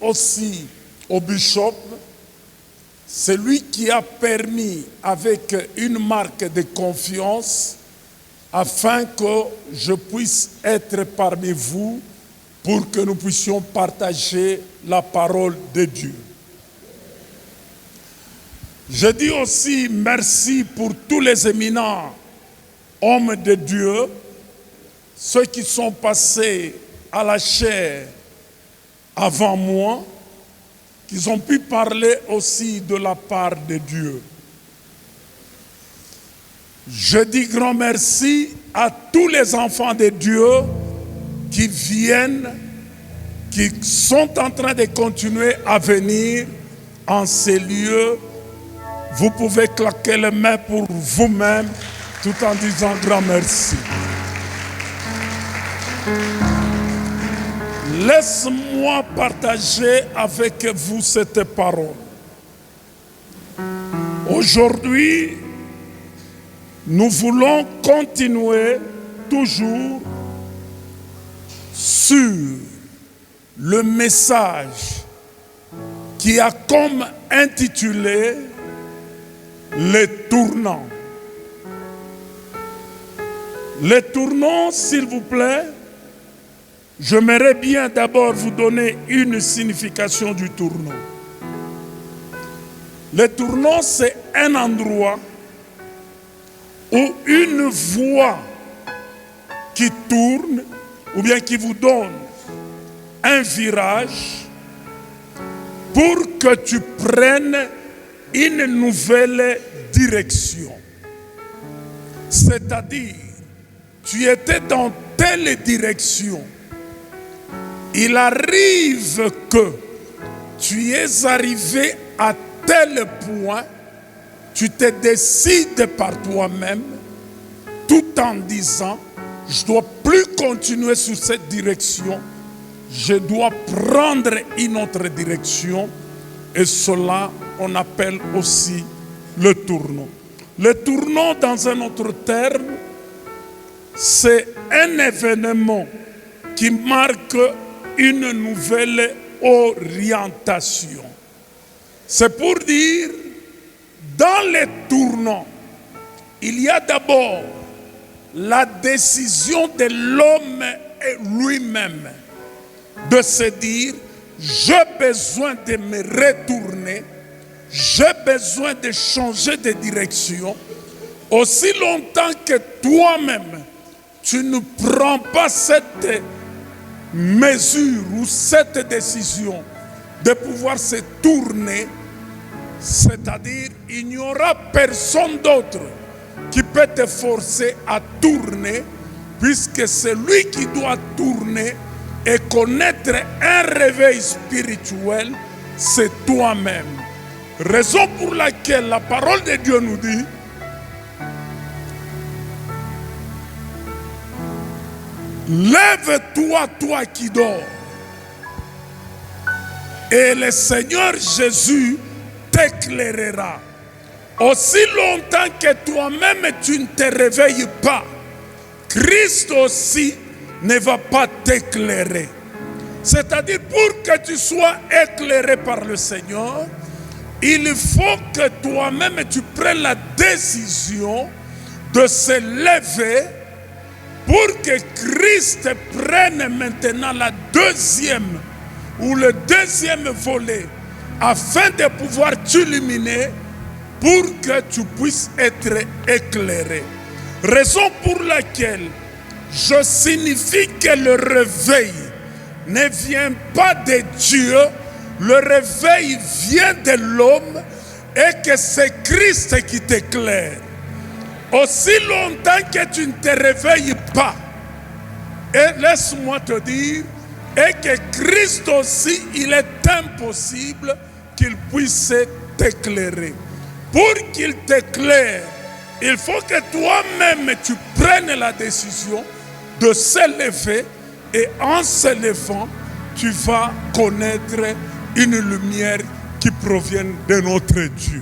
aussi au bishop, c'est lui qui a permis avec une marque de confiance afin que je puisse être parmi vous pour que nous puissions partager la parole de Dieu. Je dis aussi merci pour tous les éminents hommes de Dieu, ceux qui sont passés à la chair avant moi, qui ont pu parler aussi de la part de Dieu. Je dis grand merci à tous les enfants de Dieu qui viennent, qui sont en train de continuer à venir en ces lieux. Vous pouvez claquer les mains pour vous-même tout en disant grand merci. Laisse-moi partager avec vous cette parole. Aujourd'hui, nous voulons continuer toujours sur le message qui a comme intitulé les tournants. Les tournants, s'il vous plaît, j'aimerais bien d'abord vous donner une signification du tournant. Le tournant, c'est un endroit où une voie qui tourne ou bien qui vous donne un virage pour que tu prennes une nouvelle direction. C'est-à-dire, tu étais dans telle direction. Il arrive que tu es arrivé à tel point, tu te décides par toi-même, tout en disant, je ne dois plus continuer sur cette direction, je dois prendre une autre direction, et cela, on appelle aussi le tournant. Le tournant, dans un autre terme, c'est un événement qui marque une nouvelle orientation. C'est pour dire, dans les tournants, il y a d'abord la décision de l'homme lui-même de se dire, j'ai besoin de me retourner, j'ai besoin de changer de direction. Aussi longtemps que toi-même, tu ne prends pas cette mesure ou cette décision de pouvoir se tourner, c'est-à-dire il n'y aura personne d'autre qui peut te forcer à tourner, puisque celui qui doit tourner et connaître un réveil spirituel, c'est toi-même. Raison pour laquelle la parole de Dieu nous dit, lève-toi, toi qui dors, et le Seigneur Jésus t'éclairera. Aussi longtemps que toi-même tu ne te réveilles pas, Christ aussi ne va pas t'éclairer. C'est-à-dire, pour que tu sois éclairé par le Seigneur, il faut que toi-même tu prennes la décision de se lever pour que Christ prenne maintenant la deuxième ou le deuxième volet afin de pouvoir t'illuminer pour que tu puisses être éclairé. Raison pour laquelle je signifie que le réveil ne vient pas de Dieu, le réveil vient de l'homme et que c'est Christ qui t'éclaire. Aussi longtemps que tu ne te réveilles pas, et laisse-moi te dire, et que Christ aussi, il est impossible qu'il puisse t'éclairer. Pour qu'il t'éclaire, il faut que toi-même tu prennes la décision de se lever, et en se levant, tu vas connaître une lumière qui provient de notre Dieu.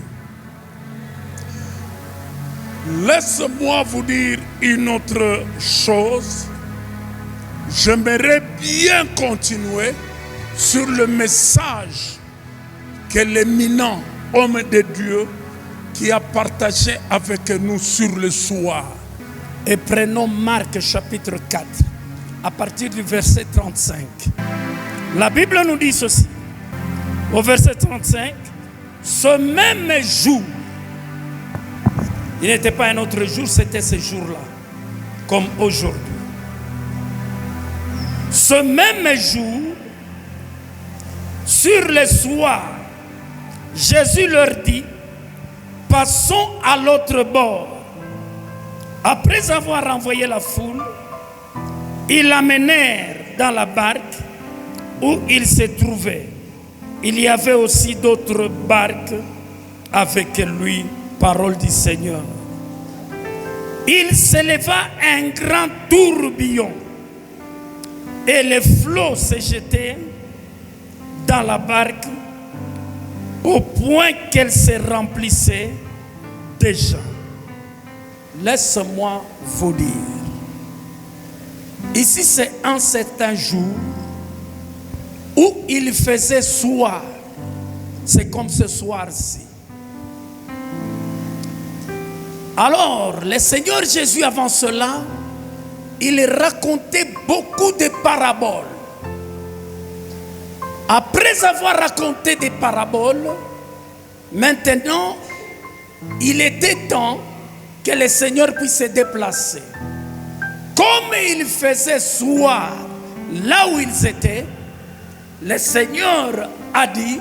Laisse-moi vous dire une autre chose. J'aimerais bien continuer sur le message que l'éminent homme de Dieu qui a partagé avec nous sur le soir. Et prenons Marc chapitre 4, à partir du verset 35. La Bible nous dit ceci, au verset 35, ce même jour, il n'était pas un autre jour, c'était ce jour-là, comme aujourd'hui. Ce même jour, sur le soir, Jésus leur dit, passons à l'autre bord. Après avoir envoyé la foule, ils l'amenèrent dans la barque où il se trouvait. Il y avait aussi d'autres barques avec lui. Parole du Seigneur. Il s'éleva un grand tourbillon et les flots se jetaient dans la barque au point qu'elle se remplissait déjà. Laisse-moi vous dire. Ici, c'est un certain jour où il faisait soir. C'est comme ce soir-ci. Alors, le Seigneur Jésus, avant cela, il racontait beaucoup de paraboles. Après avoir raconté des paraboles, maintenant, il était temps que le Seigneur puisse se déplacer. Comme il faisait soir là où ils étaient, le Seigneur a dit,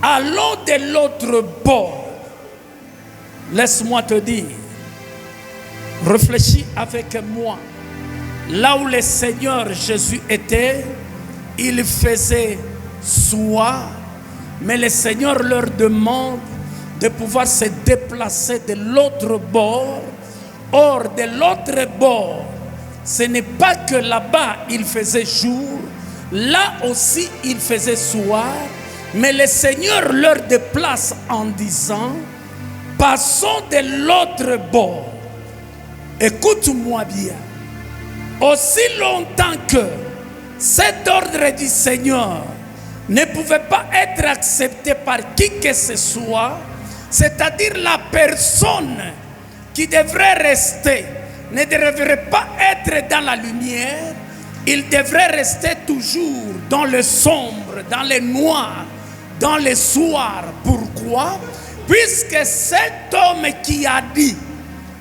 allons de l'autre bord. Laisse-moi te dire, réfléchis avec moi. Là où le Seigneur Jésus était, il faisait soir, mais le Seigneur leur demande de pouvoir se déplacer de l'autre bord. Or, de l'autre bord, ce n'est pas que là-bas il faisait jour, là aussi il faisait soir, mais le Seigneur leur déplace en disant, passons de l'autre bord. Écoute-moi bien. Aussi longtemps que cet ordre du Seigneur ne pouvait pas être accepté par qui que ce soit, c'est-à-dire la personne qui devrait rester ne devrait pas être dans la lumière, il devrait rester toujours dans le sombre, dans le noir, dans le soir. Pourquoi? Puisque cet homme qui a dit,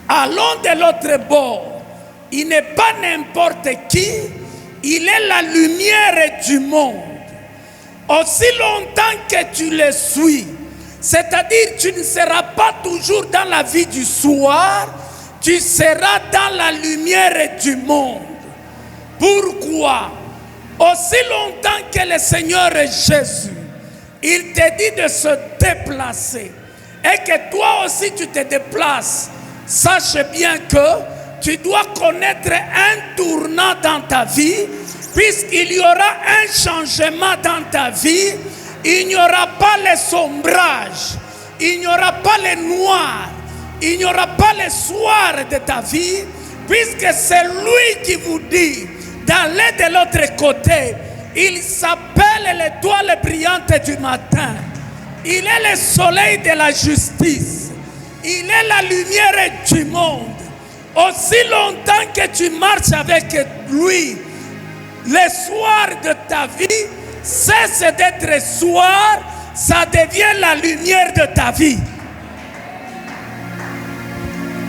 allons de l'autre bord, il n'est pas n'importe qui, il est la lumière du monde. Aussi longtemps que tu le suis, c'est-à-dire tu ne seras pas toujours dans la vie du soir, tu seras dans la lumière du monde. Pourquoi? Aussi longtemps que le Seigneur Jésus, il te dit de se déplacer, et que toi aussi tu te déplaces, sache bien que tu dois connaître un tournant dans ta vie, puisqu'il y aura un changement dans ta vie. Il n'y aura pas le sombrage, il n'y aura pas le noir, il n'y aura pas le soir de ta vie, puisque c'est lui qui vous dit d'aller de l'autre côté. Il s'appelle l'étoile brillante du matin. Il est le soleil de la justice. Il est la lumière du monde. Aussi longtemps que tu marches avec lui, le soir de ta vie cesse d'être soir, ça devient la lumière de ta vie.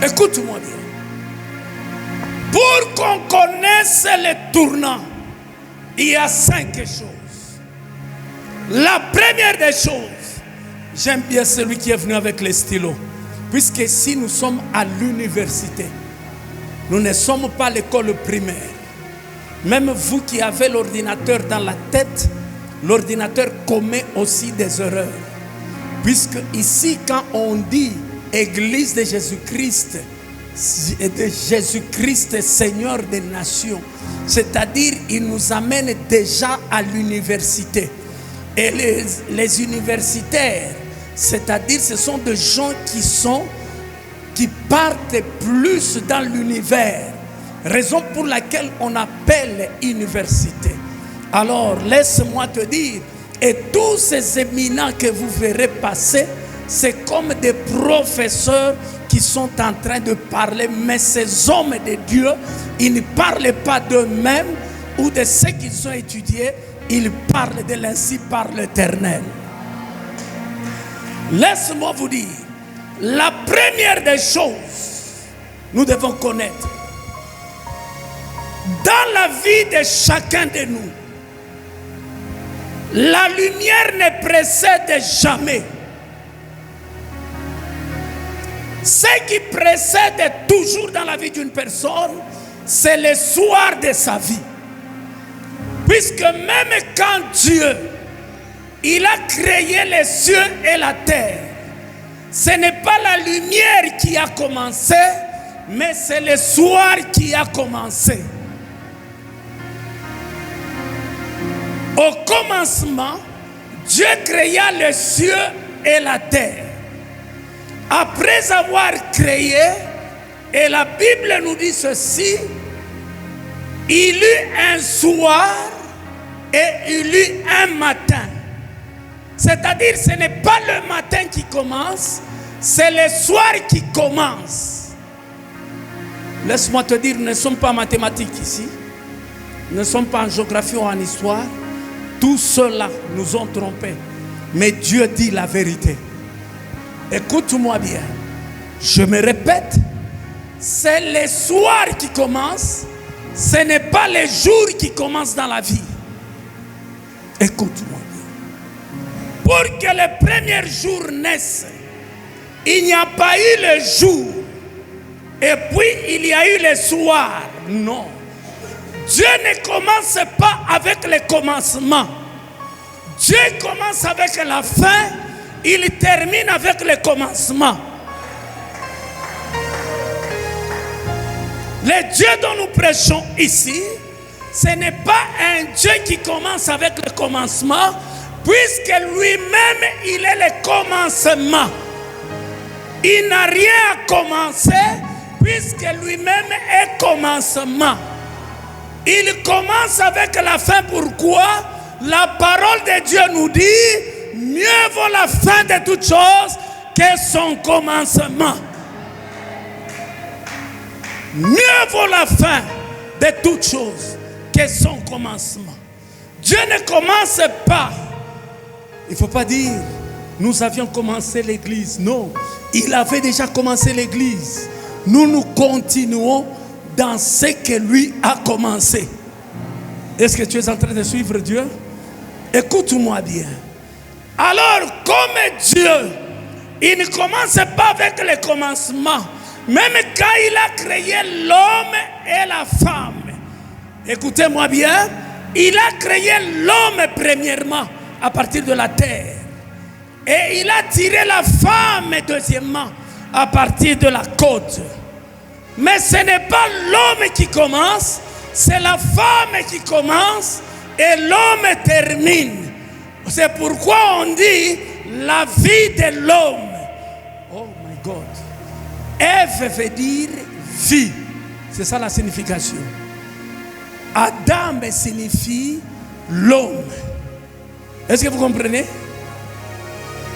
Écoute-moi bien. Pour qu'on connaisse le tournant, il y a 5 choses. La première des choses, j'aime bien celui qui est venu avec les stylos, puisque ici nous sommes à l'université. Nous ne sommes pas à l'école primaire. Même vous qui avez l'ordinateur dans la tête, l'ordinateur commet aussi des erreurs. Puisque ici, quand on dit Église de Jésus-Christ, Seigneur des nations, c'est-à-dire il nous amène déjà à l'université. Et les universitaires, c'est-à-dire ce sont des gens qui partent plus dans l'univers. Raison pour laquelle on appelle université. Alors, laisse-moi te dire, et tous ces éminents que vous verrez passer, c'est comme des professeurs qui sont en train de parler, mais ces hommes de Dieu, ils ne parlent pas d'eux-mêmes ou de ce qu'ils ont étudié, ils parlent de l'ainsi par l'Éternel. Laisse-moi vous dire, la première des choses, nous devons connaître, dans la vie de chacun de nous, la lumière ne précède jamais. Ce qui précède toujours dans la vie d'une personne, c'est le soir de sa vie. Puisque même quand Dieu, il a créé les cieux et la terre, ce n'est pas la lumière qui a commencé, mais c'est le soir qui a commencé. Au commencement, Dieu créa les cieux et la terre. Après avoir créé, et la Bible nous dit ceci, il eut un soir et il eut un matin. C'est-à-dire, ce n'est pas le matin qui commence, c'est le soir qui commence. Laisse-moi te dire, nous ne sommes pas en mathématiques ici, nous ne sommes pas en géographie ou en histoire. Tous ceux-là nous ont trompés. Mais Dieu dit la vérité. Écoute-moi bien. Je me répète. C'est le soir qui commence. Ce n'est pas les jours qui commencent dans la vie. Écoute-moi bien. Pour que les premiers jours naissent, il n'y a pas eu le jour. Et puis il y a eu le soir. Non. Dieu ne commence pas avec le commencement. Dieu commence avec la fin, il termine avec le commencement. Le Dieu dont nous prêchons ici, ce n'est pas un Dieu qui commence avec le commencement, puisque lui-même, il est le commencement. Il n'a rien à commencer, puisque lui-même est commencement. Il commence avec la fin. Pourquoi? La parole de Dieu nous dit, mieux vaut la fin de toute chose que son commencement. Mieux vaut la fin de toute chose que son commencement. Dieu ne commence pas. Il ne faut pas dire, nous avions commencé l'église. Non, il avait déjà commencé l'église. Nous continuons dans ce que lui a commencé. Est-ce que tu es en train de suivre Dieu? Écoute-moi bien. Alors, comme Dieu, il ne commence pas avec le commencement. Même quand il a créé l'homme et la femme. Écoutez-moi bien. Il a créé l'homme premièrement à partir de la terre. Et il a tiré la femme deuxièmement à partir de la côte. Mais ce n'est pas l'homme qui commence, c'est la femme qui commence et l'homme termine. C'est pourquoi on dit la vie de l'homme. Oh my God. Ève veut dire vie. C'est ça la signification. Adam signifie l'homme. Est-ce que vous comprenez?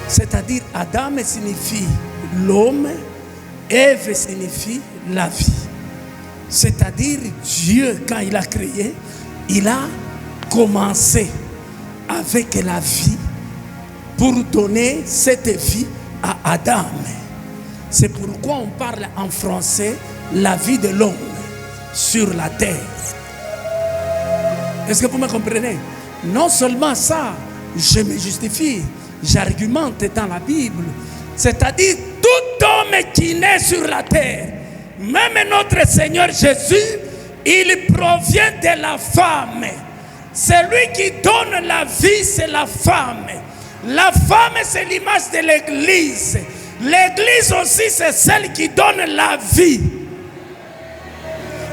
C'est-à-dire Adam signifie l'homme, Ève signifie la vie. C'est-à-dire Dieu, quand il a créé, il a commencé avec la vie pour donner cette vie à Adam. C'est pourquoi on parle en français la vie de l'homme sur la terre. Est-ce que vous me comprenez? Non seulement ça, je me justifie, j'argumente dans la Bible. C'est-à-dire tout homme qui naît sur la terre, même notre Seigneur Jésus, il provient de la femme. Celui qui donne la vie, c'est la femme. La femme, c'est l'image de l'Église. L'Église aussi, c'est celle qui donne la vie.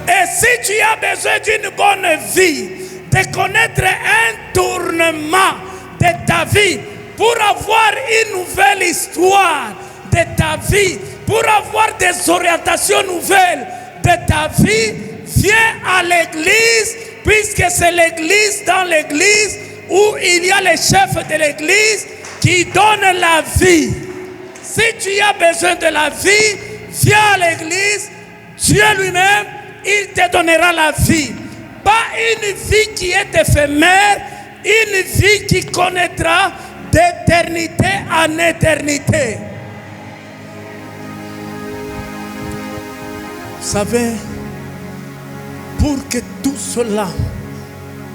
Et si tu as besoin d'une bonne vie, de connaître un tournement de ta vie, pour avoir une nouvelle histoire de ta vie, pour avoir des orientations nouvelles de ta vie, viens à l'église, puisque c'est l'église dans l'église où il y a les chefs de l'église qui donnent la vie. Si tu as besoin de la vie, viens à l'église, Dieu lui-même, il te donnera la vie. Pas une vie qui est éphémère, une vie qui connaîtra d'éternité en éternité. Vous savez, pour que tout cela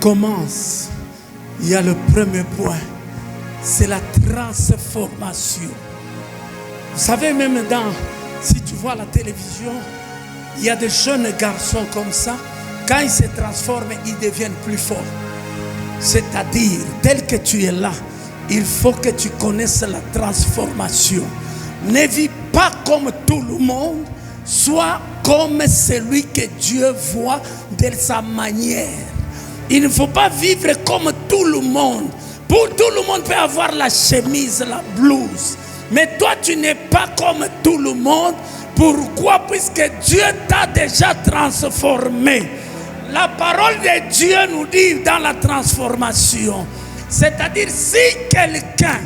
commence, il y a le premier point, c'est la transformation. Vous savez, même si tu vois la télévision, il y a des jeunes garçons comme ça, quand ils se transforment, ils deviennent plus forts. C'est-à-dire, tel que tu es là, il faut que tu connaisses la transformation. Ne vis pas comme tout le monde, sois comme celui que Dieu voit de sa manière. Il ne faut pas vivre comme tout le monde. Pour tout le monde peut avoir la chemise, la blouse. Mais toi, tu n'es pas comme tout le monde. Pourquoi? Puisque Dieu t'a déjà transformé. La parole de Dieu nous dit dans la transformation. C'est-à-dire, si quelqu'un,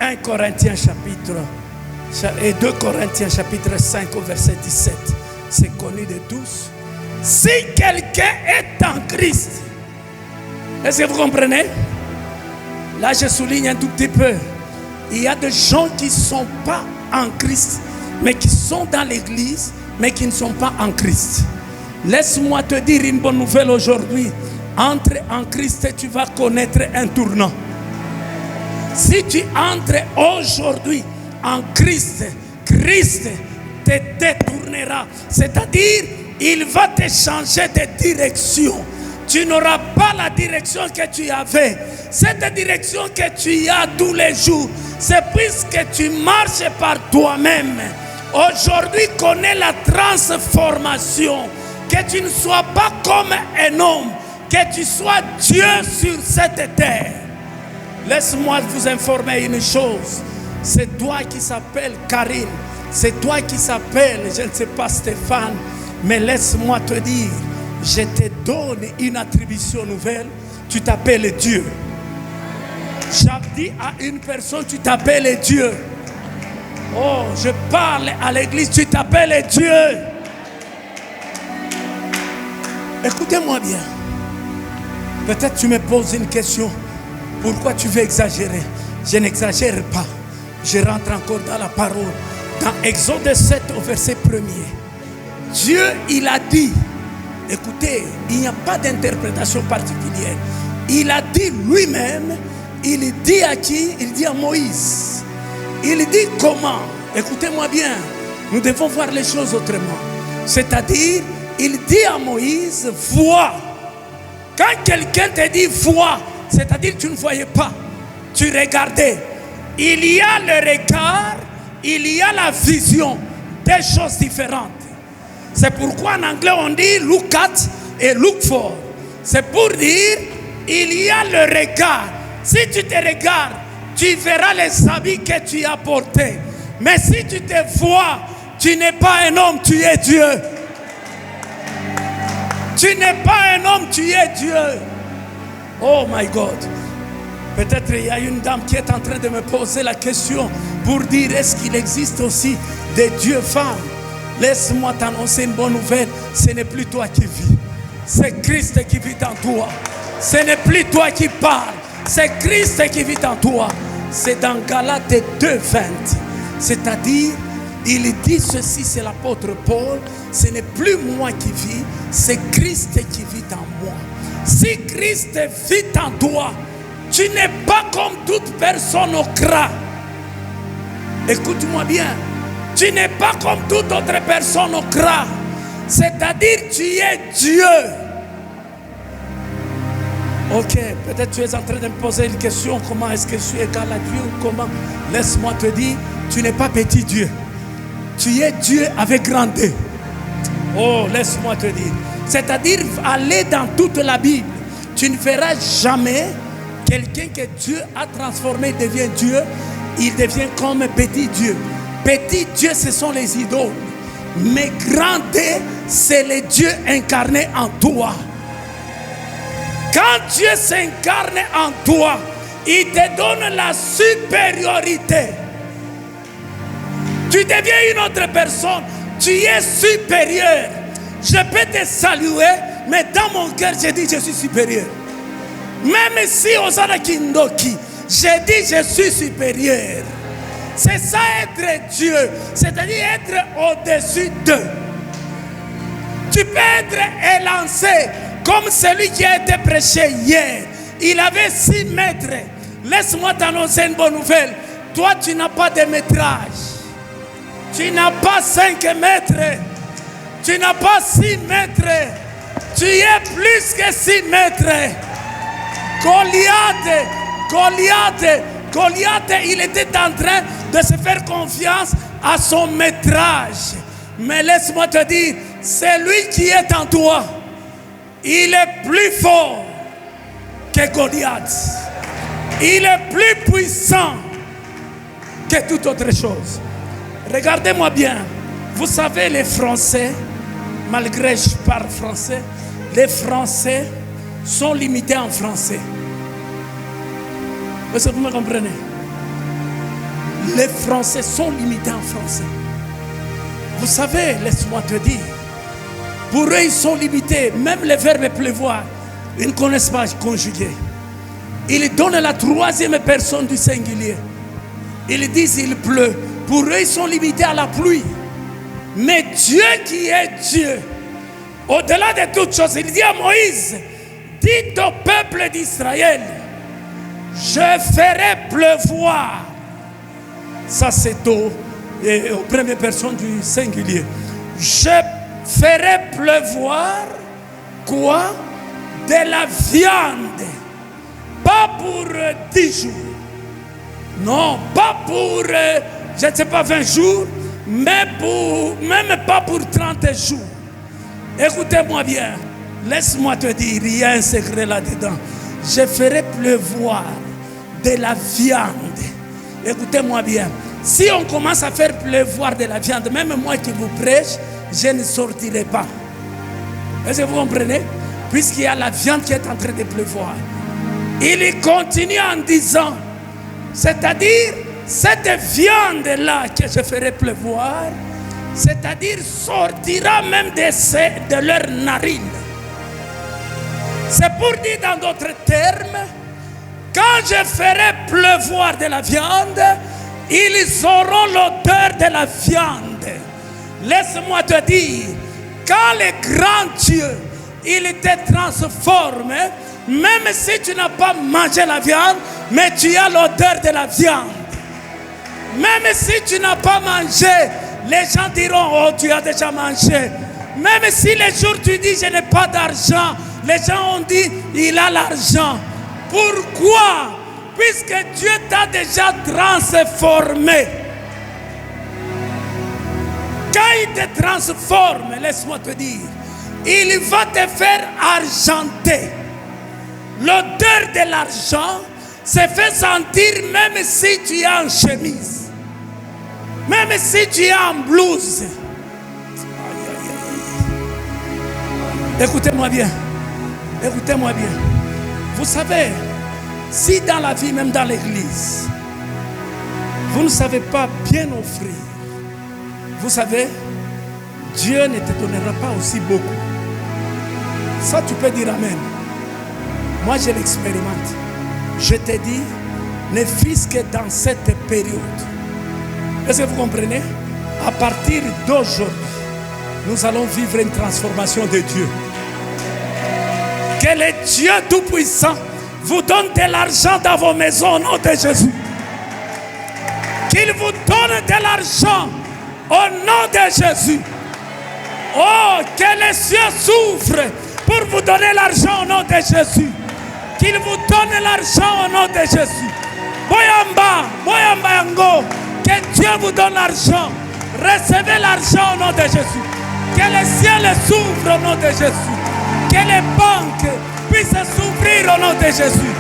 1 Corinthiens chapitre et 2 Corinthiens chapitre 5 au verset 17, c'est connu de tous. Si quelqu'un est en Christ, est-ce que vous comprenez? Là, je souligne un tout petit peu. Il y a des gens qui ne sont pas en Christ, mais qui sont dans l'église, mais qui ne sont pas en Christ. Laisse-moi te dire une bonne nouvelle aujourd'hui. Entre en Christ et tu vas connaître un tournant. Si tu entres aujourd'hui en Christ, Christ te détournera. C'est-à-dire, il va te changer de direction. Tu n'auras pas la direction que tu avais. Cette direction que tu as tous les jours, c'est puisque tu marches par toi-même. Aujourd'hui, connais la transformation. Que tu ne sois pas comme un homme, que tu sois Dieu sur cette terre. Laisse-moi vous informer une chose. C'est toi qui s'appelle Karine. C'est toi qui s'appelle, je ne sais pas, Stéphane. Mais laisse-moi te dire, je te donne une attribution nouvelle. Tu t'appelles Dieu. J'ai dit à une personne, tu t'appelles Dieu. Oh, je parle à l'église, tu t'appelles Dieu. Écoutez-moi bien. Peut-être tu me poses une question. Pourquoi tu veux exagérer? Je n'exagère pas. Je rentre encore dans la parole. Dans Exode 7 au verset 1er. Dieu, il a dit, écoutez, il n'y a pas d'interprétation particulière. Il a dit lui-même, il dit à qui? Il dit à Moïse. Il dit comment? Écoutez-moi bien. Nous devons voir les choses autrement. C'est-à-dire, il dit à Moïse, vois. Quand quelqu'un te dit vois, c'est-à-dire tu ne voyais pas, tu regardais. Il y a le regard, il y a la vision, des choses différentes. C'est pourquoi en anglais on dit look at et look for. C'est pour dire, il y a le regard. Si tu te regardes, tu verras les habits que tu as portés. Mais si tu te vois, tu n'es pas un homme, tu es Dieu. Tu n'es pas un homme, tu es Dieu. Oh my God. Peut-être il y a une dame qui est en train de me poser la question pour dire, est-ce qu'il existe aussi des dieux femmes? Laisse-moi t'annoncer une bonne nouvelle. Ce n'est plus toi qui vis. C'est Christ qui vit en toi. Ce n'est plus toi qui parles. C'est Christ qui vit en toi. C'est dans Galates 2:20. C'est-à-dire, il dit ceci, c'est l'apôtre Paul. Ce n'est plus moi qui vis, c'est Christ qui vit en moi. Si Christ vit en toi, tu n'es pas comme toute personne au CRA. Écoute-moi bien. Tu n'es pas comme toute autre personne au CRA. C'est-à-dire, tu es Dieu. Ok, peut-être tu es en train de me poser une question. Comment est-ce que je suis égal à Dieu? Comment? Laisse-moi te dire, tu n'es pas petit Dieu. Tu es Dieu avec grand D. Oh, laisse-moi te dire. C'est-à-dire, aller dans toute la Bible. Tu ne verras jamais quelqu'un que Dieu a transformé, devient Dieu. Il devient comme petit Dieu. Petit Dieu, ce sont les idoles. Mais grand D, c'est le Dieu incarné en toi. Quand Dieu s'incarne en toi, il te donne la supériorité. Tu deviens une autre personne. Tu es supérieur. Je peux te saluer, mais dans mon cœur, je dis je suis supérieur. Même si Osana Kindoki, je dis je suis supérieur. C'est ça être Dieu, c'est-à-dire être au-dessus d'eux. Tu peux être élancé comme celui qui a été prêché hier. Il avait 6 mètres. Laisse-moi t'annoncer une bonne nouvelle. Toi, tu n'as pas de métrage. Tu n'as pas 5 mètres. Tu n'as pas 6 mètres. Tu es plus que 6 mètres. Goliath, il était en train de se faire confiance à son métrage. Mais laisse-moi te dire, c'est lui qui est en toi. Il est plus fort que Goliath. Il est plus puissant que toute autre chose. Regardez-moi bien. Vous savez, les Français, malgré que je parle français, les Français sont limités en français. Est-ce que vous me comprenez? Les Français sont limités en français. Vous savez, laisse-moi te dire, pour eux, ils sont limités. Même le verbe pleuvoir, ils ne connaissent pas conjuguer. Ils donnent la 3e personne du singulier. Ils disent il pleut. Pour eux, ils sont limités à la pluie. Mais Dieu qui est Dieu, au-delà de toutes choses, il dit à Moïse, dites au peuple d'Israël, je ferai pleuvoir. Ça c'est aux premières personnes du singulier. Je ferai pleuvoir quoi? De la viande. Pas pour 10 jours. Non, pas pour, je ne sais pas, 20 jours. Mais même pas pour 30 jours. Écoutez-moi bien. Laisse-moi te dire, il y a un secret là-dedans. Je ferai pleuvoir de la viande. Écoutez-moi bien. Si on commence à faire pleuvoir de la viande, même moi qui vous prêche, je ne sortirai pas. Est-ce que vous comprenez? Puisqu'il y a la viande qui est en train de pleuvoir. Il continue en disant, c'est-à-dire, cette viande-là que je ferai pleuvoir, c'est-à-dire sortira même de leurs narines. C'est pour dire dans d'autres termes, quand je ferai pleuvoir de la viande, ils auront l'odeur de la viande. Laisse-moi te dire, quand le grand Dieu, il te transforme, même si tu n'as pas mangé la viande, mais tu as l'odeur de la viande. Même si tu n'as pas mangé, les gens diront, oh, tu as déjà mangé. Même si les jours tu dis, je n'ai pas d'argent, les gens ont dit, il a l'argent. Pourquoi? Puisque Dieu t'a déjà transformé. Quand il te transforme, laisse-moi te dire, il va te faire argenter. L'odeur de l'argent se fait sentir même si tu es en chemise. Même si tu es en blouse. Écoutez-moi bien. Écoutez-moi bien. Vous savez, si dans la vie, même dans l'église, vous ne savez pas bien offrir, vous savez, Dieu ne te donnera pas aussi beaucoup. Ça, tu peux dire amen. Moi, je l'expérimente. Je te dis, ne fût-ce que dans cette période. Est-ce que vous comprenez? À partir d'aujourd'hui, nous allons vivre une transformation de Dieu. Que le Dieu Tout-Puissant vous donne de l'argent dans vos maisons au nom de Jésus. Qu'il vous donne de l'argent au nom de Jésus. Oh, que les cieux s'ouvrent pour vous donner l'argent au nom de Jésus. Qu'il vous donne l'argent au nom de Jésus. Boyamba, boyamba yango. Que Dieu vous donne l'argent. Recevez l'argent au nom de Jésus. Que les cieux s'ouvrent au nom de Jésus. Que les banques puissent s'ouvrir au nom de Jésus.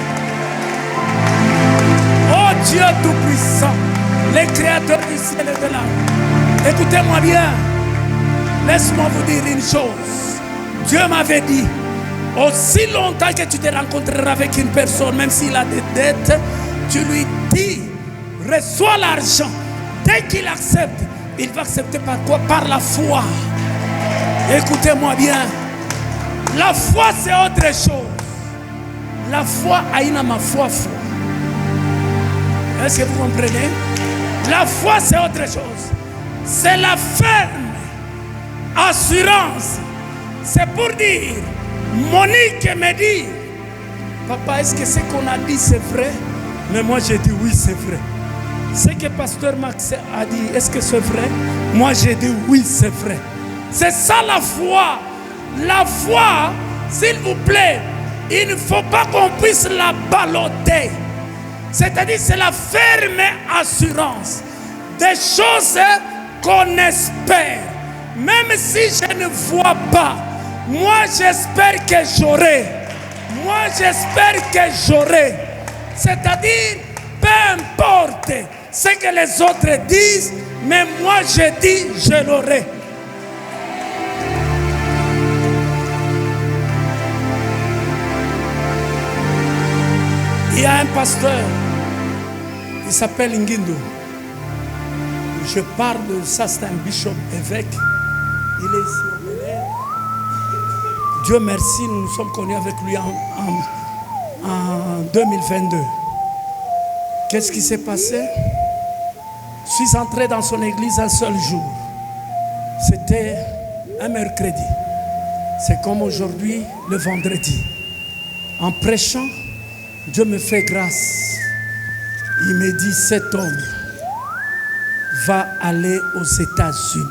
Oh Dieu Tout-Puissant, le Créateur du ciel et de l'âme. Écoutez-moi bien. Laisse-moi vous dire une chose. Dieu m'avait dit, Aussi longtemps que tu te rencontreras avec une personne, même s'il a des dettes, tu lui dis, reçois l'argent. Dès qu'il accepte, il va accepter par quoi? Par la foi. Écoutez-moi bien. La foi, c'est autre chose. La foi, aïna ma foi. Est-ce que vous comprenez? La foi, c'est autre chose. C'est la ferme assurance. C'est pour dire, Monique me dit, papa, est-ce que ce qu'on a dit c'est vrai? Mais moi j'ai dit oui, c'est vrai. Ce que pasteur Max a dit, est-ce que c'est vrai? Moi j'ai dit oui, c'est vrai. C'est ça la foi. La foi, s'il vous plaît, il ne faut pas qu'on puisse la balloter. C'est-à-dire, c'est la ferme assurance des choses qu'on espère. Même si je ne vois pas, moi j'espère que j'aurai. Moi j'espère que j'aurai. C'est-à-dire, peu importe ce que les autres disent, mais moi je dis, je l'aurai. Il y a un pasteur, il s'appelle Nguindo. Je parle de ça, c'est un bishop évêque. Il est ici au Bénin. Dieu merci, nous nous sommes connus avec lui en 2022. Qu'est-ce qui s'est passé? Je suis entré dans son église un seul jour. C'était un mercredi. C'est comme aujourd'hui, le vendredi. En prêchant, Dieu me fait grâce. Il me dit, cet homme va aller aux États-Unis.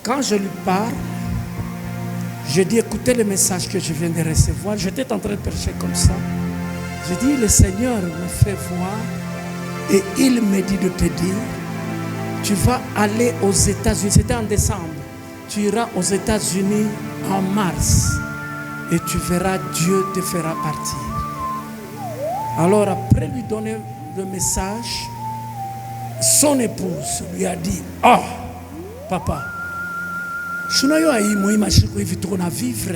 Quand je lui parle, je dis, écoutez le message que je viens de recevoir. J'étais en train de prêcher comme ça. Je dis, le Seigneur me fait voir et il me dit de te dire, tu vas aller aux États-Unis. C'était en décembre. Tu iras aux États-Unis en mars. Et tu verras, Dieu te fera partir. Alors après lui donner le message, son épouse lui a dit, oh, papa, je ne sais pas si je vais vivre.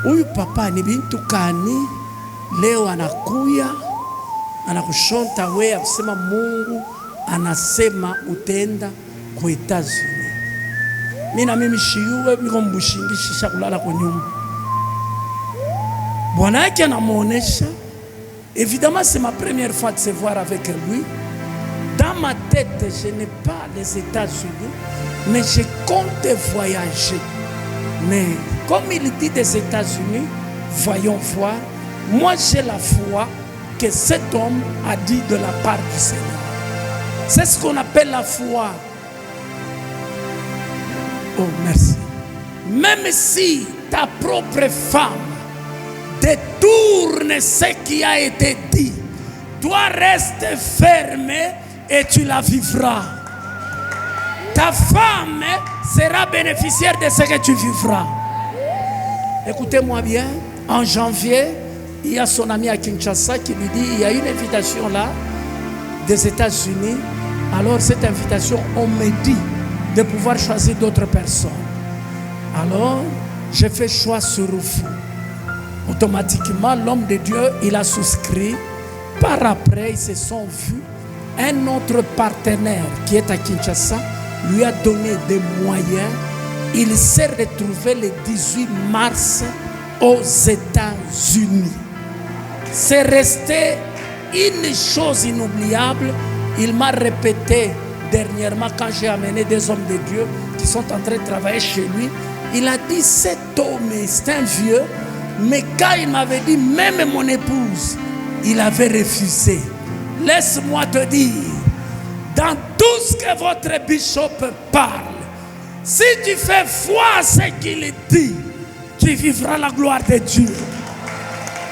Oui, papa, ni bintu kani, leo anakuya, anakushonta we, akusema Mungu, anasema utenda kwa États-Unis. Mina mimi shiyuwe, miko mbushingishisha kulala kwa nyumba. Bwana yake anamuonesha. Évidemment, c'est ma première fois de se voir avec lui. Dans ma tête, je n'ai pas les États-Unis, mais je compte voyager. Mais comme il dit des États-Unis, voyons voir. Moi, j'ai la foi que cet homme a dit de la part du Seigneur. C'est ce qu'on appelle la foi. Oh, merci. Même si ta propre femme détourne ce qui a été dit, toi reste fermé et tu la vivras. Ta femme sera bénéficiaire de ce que tu vivras. Écoutez-moi bien, en janvier, il y a son ami à Kinshasa qui lui dit, il y a une invitation là des États-Unis. Alors cette invitation, on me dit de pouvoir choisir d'autres personnes. Alors, j'ai fait choix sur Rufou. Automatiquement, l'homme de Dieu, il a souscrit. Par après, ils se sont vus. Un autre partenaire qui est à Kinshasa lui a donné des moyens. Il s'est retrouvé le 18 mars aux États-Unis. C'est resté une chose inoubliable. Il m'a répété dernièrement quand j'ai amené des hommes de Dieu qui sont en train de travailler chez lui. Il a dit, cet homme, c'est un vieux, mais quand il m'avait dit, même mon épouse, il avait refusé. Laisse-moi te dire, dans tout ce que votre bishop parle, si tu fais foi à ce qu'il dit, tu vivras la gloire de Dieu.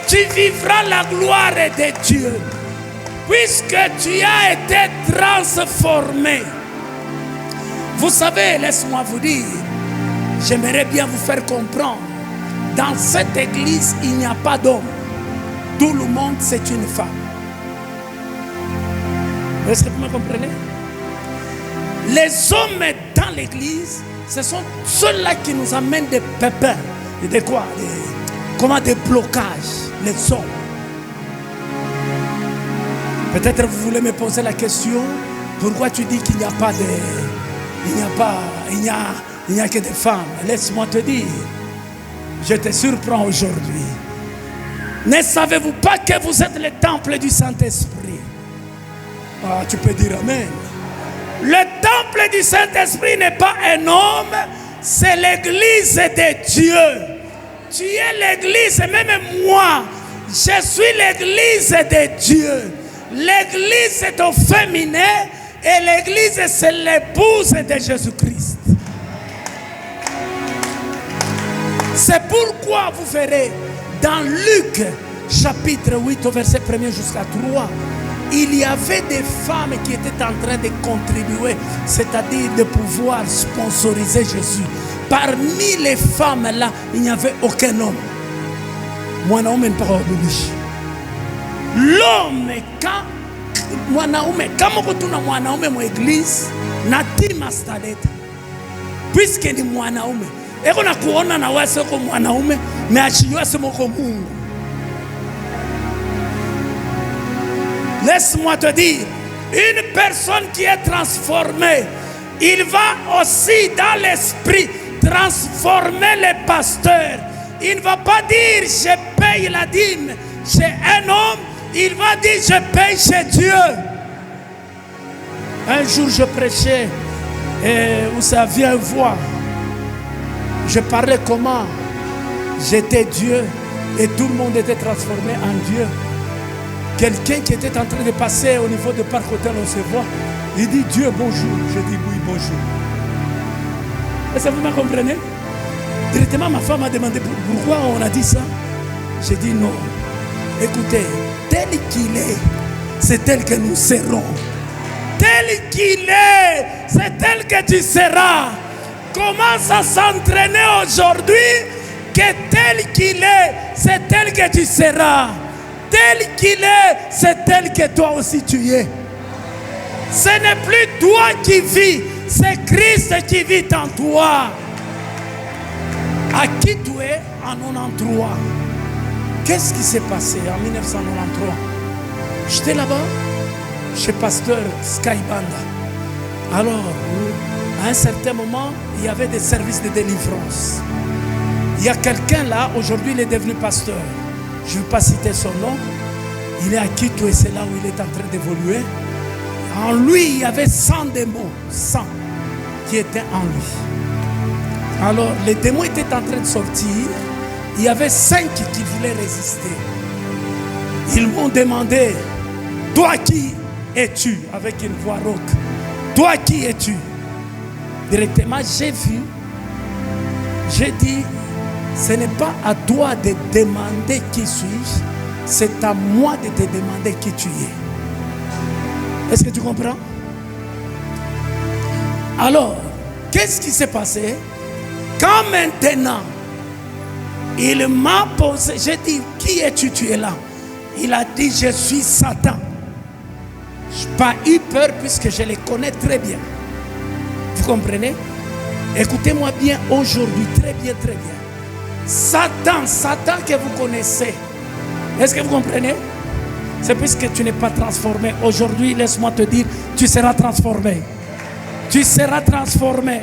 Tu vivras la gloire de Dieu. Puisque tu as été transformé. Vous savez, laisse-moi vous dire, j'aimerais bien vous faire comprendre, dans cette église, il n'y a pas d'homme. Tout le monde, c'est une femme. Est-ce que vous me comprenez? Les hommes dans l'église, ce sont ceux-là qui nous amènent des pépins. de quoi? Comment des blocages, les hommes. Peut-être vous voulez me poser la question, pourquoi tu dis qu'il n'y a pas de... Il n'y a que des femmes. Laisse-moi te dire, je te surprends aujourd'hui. Ne savez-vous pas que vous êtes le temple du Saint-Esprit? Ah, tu peux dire Amen. Le temple du Saint-Esprit n'est pas un homme, c'est l'église de Dieu. Tu es l'église, même moi, je suis l'église de Dieu. L'église est au féminin et l'église c'est l'épouse de Jésus-Christ. C'est pourquoi vous verrez dans Luc chapitre 8 au verset 1er jusqu'à 3, il y avait des femmes qui étaient en train de contribuer, c'est-à-dire de pouvoir sponsoriser Jésus. Parmi les femmes là, il n'y avait aucun homme. L'homme, quand mwanaume mwa église natima stadeta puisque ni mwanaume eko na kuona na wewe soko mwanaume meachiwa semoko Mungu. Laisse-moi te dire, une personne qui est transformée, il va aussi dans l'esprit transformer les pasteurs. Il ne va pas dire je paye la dîme chez un homme, il va dire je paye chez Dieu. Un jour je prêchais et vous saviez voir, je parlais comment j'étais Dieu et tout le monde était transformé en Dieu. Quelqu'un qui était en train de passer au niveau de Parc Hôtel, on se voit, il dit Dieu bonjour. Je dis oui bonjour. Est-ce que vous me comprenez? Directement ma femme m'a demandé pourquoi on a dit ça. J'ai dit non. Écoutez, tel qu'il est, c'est tel que nous serons. Tel qu'il est, c'est tel que tu seras. Commence à s'entraîner aujourd'hui que tel qu'il est, c'est tel que tu seras. Tel qu'il est, c'est tel que toi aussi tu es. Ce n'est plus toi qui vis, c'est Christ qui vit en toi. À qui tu es en 93? Qu'est-ce qui s'est passé en 1993? J'étais là-bas, chez pasteur Skybanda. Alors, à un certain moment, il y avait des services de délivrance. Il y a quelqu'un là, aujourd'hui il est devenu pasteur. Je ne vais pas citer son nom. Il est à Quito et c'est là où il est en train d'évoluer. En lui, il y avait 100 démons, 100 qui étaient en lui. Alors, les démons étaient en train de sortir. Il y avait 5 qui voulaient résister. Ils m'ont demandé, toi qui es-tu? Avec une voix rauque. Toi qui es-tu? Directement, j'ai vu. J'ai dit, ce n'est pas à toi de demander qui suis-je, c'est à moi de te demander qui tu es. Est-ce que tu comprends? Alors, qu'est-ce qui s'est passé? Quand maintenant, il m'a posé, j'ai dit, qui es-tu? Tu es là. Il a dit, je suis Satan. Je n'ai pas eu peur puisque je les connais très bien. Vous comprenez? Écoutez-moi bien aujourd'hui, très bien, très bien. Satan, Satan que vous connaissez. Est-ce que vous comprenez? C'est puisque tu n'es pas transformé. Aujourd'hui, laisse-moi te dire, tu seras transformé. Tu seras transformé.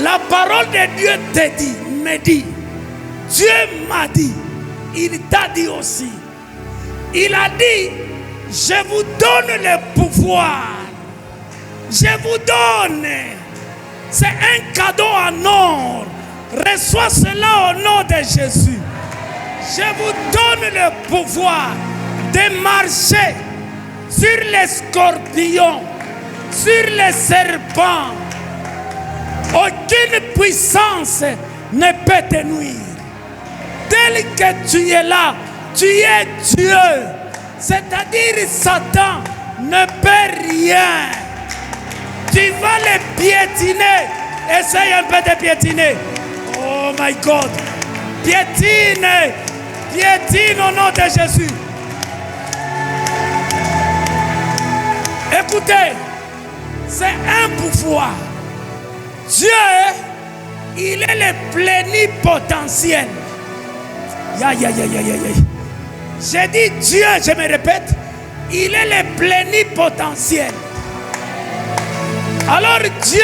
La parole de Dieu te dit, me dit, Dieu m'a dit, il t'a dit aussi. Il a dit, je vous donne le pouvoir. Je vous donne. C'est un cadeau en or. Reçois cela au nom de Jésus. Je vous donne le pouvoir de marcher sur les scorpions, sur les serpents. Aucune puissance ne peut te nuire. Tel que tu es là, tu es Dieu. C'est-à-dire Satan ne peut rien. Tu vas les piétiner. Essaye un peu de piétiner. Oh my God. Piétine. Piétine au nom de Jésus. Écoutez, c'est un pouvoir. Dieu Il est le plénipotentiel. J'ai dit Dieu, je me répète, il est le plénipotentiel. Alors Dieu,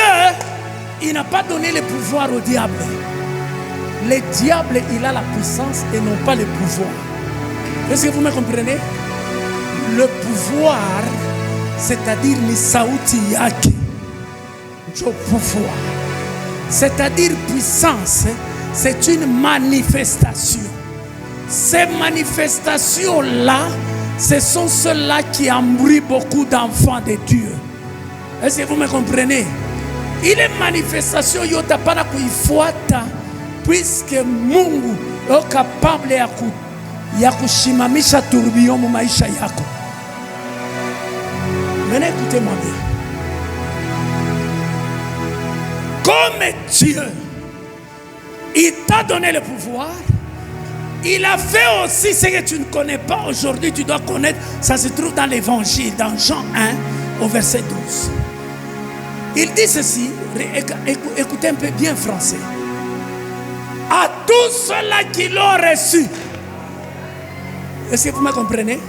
il n'a pas donné le pouvoir au diable. Le diable, il a la puissance et non pas le pouvoir. Est-ce que vous me comprenez? Le pouvoir, c'est-à-dire ni sauti yake, du pouvoir. C'est-à-dire puissance, c'est une manifestation. Ces manifestations-là, ce sont ceux-là qui embrouillent beaucoup d'enfants de Dieu. Est-ce que vous me comprenez? Il est manifestation yotapana kuifuata puisque Mungu est capable ya kushimamisha tourbillon mu maisha yako. Maintenant écoutez-moi bien. Comme Dieu, il t'a donné le pouvoir, il a fait aussi ce que tu ne connais pas aujourd'hui, tu dois connaître. Ça se trouve dans l'évangile, dans Jean 1, au verset 12. Il dit ceci, écoutez un peu bien français. À tous ceux-là qui l'ont reçu. Est-ce que vous me comprenez?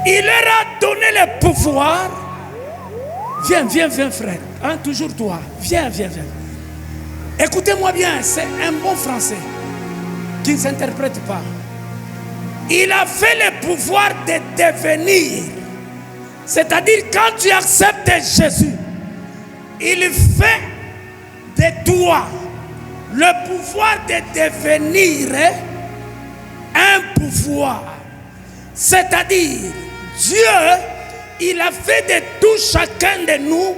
Il leur a donné le pouvoir. Viens frère. Hein, toujours toi. Viens. Écoutez-moi bien, c'est un bon français qui ne s'interprète pas. Il a fait le pouvoir de devenir. C'est-à-dire quand tu acceptes Jésus, il fait de toi le pouvoir de devenir un pouvoir. C'est-à-dire, Dieu, il a fait de tout chacun de nous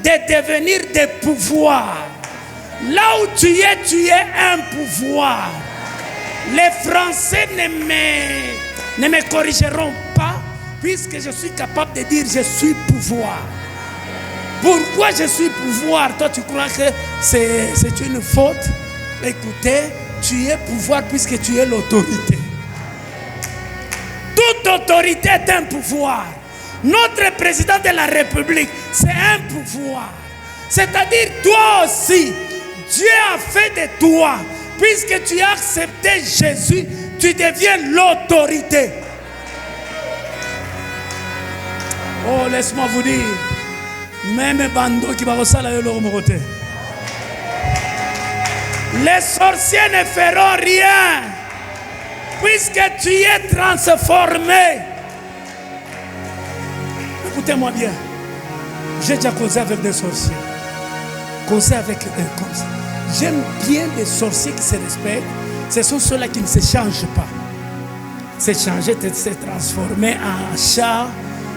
de devenir des pouvoirs. Là où tu es un pouvoir. Les Français ne me corrigeront pas puisque je suis capable de dire je suis pouvoir. Pourquoi je suis pouvoir? Toi tu crois que c'est une faute? Écoutez, tu es pouvoir puisque tu es l'autorité. Toute autorité est un pouvoir. Notre président de la République, c'est un pouvoir. C'est-à-dire toi aussi, Dieu a fait de toi, puisque tu as accepté Jésus, tu deviens l'autorité. Oh, laisse-moi vous dire, même bando qui va ressortir le côté. Les sorciers ne feront rien, puisque tu es transformé. Écoutez-moi bien, j'ai déjà causé avec des sorciers, causé avec eux comme ça. J'aime bien des sorciers qui se respectent. Ce sont ceux-là qui ne se changent pas. Se changer, se transformer en chat.